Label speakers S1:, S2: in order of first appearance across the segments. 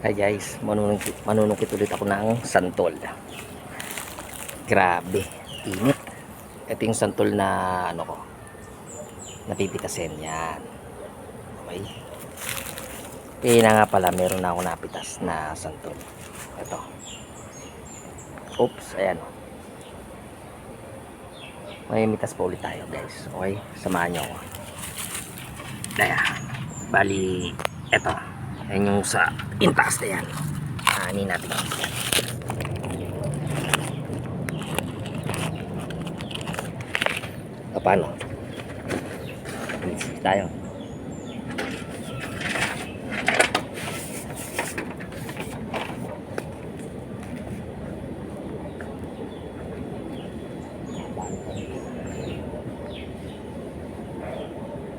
S1: Hi guys, manunungkit ulit ako ng santol. Grabe, init. Ito yung santol na ano ko, napipitasin yan. Okay. Kaya na nga pala, meron na ako napitas na santol. Ito. Oops, ayan. May mitas pa ulit tayo guys. Okay, samahan nyo ako. Daya, bali, ito. Ayan yung sa intaas na yan. Aanin natin yan. Paano? Sige tayo.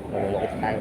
S1: Manunukit tayo.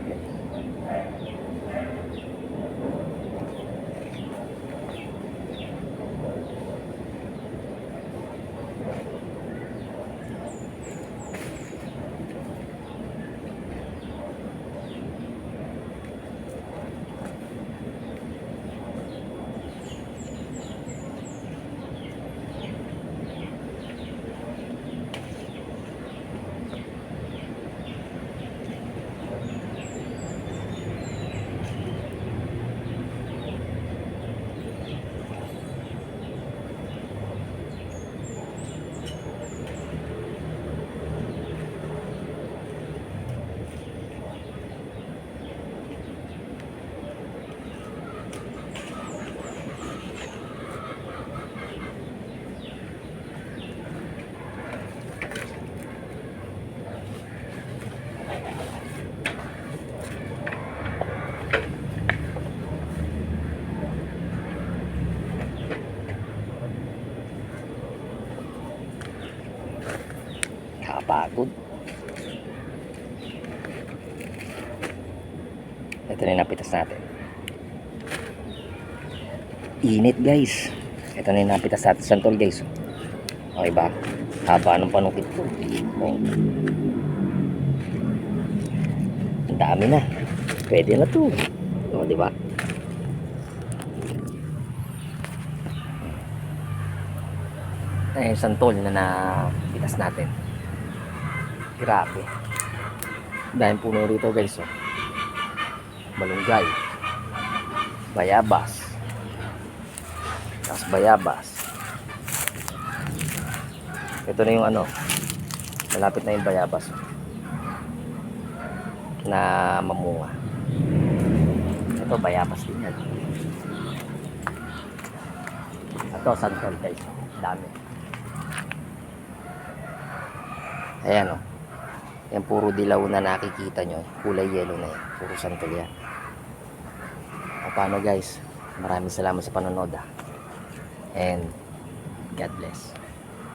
S1: Nakapagod. Ito na yung napitas natin. Init guys. Ito na yung napitas natin santol guys. Okay ba? Haba ng panukit ko. Oh. Ang dami na. Pwede na to. O, diba? Ito yung santol na napitas natin. Grabe. Dahil puno rito guys. Oh. Malunggay. Bayabas. Tapos bayabas. Ito na yung ano. Malapit na yung bayabas. Na mamunga. Ito bayabas din yan. Ito santol guys. Dami. Ayan o. Yan puro dilaw na nakikita nyo. Kulay yellow na yan. Puro santol yan. O paano guys? Maraming salamat sa panonood. And God bless.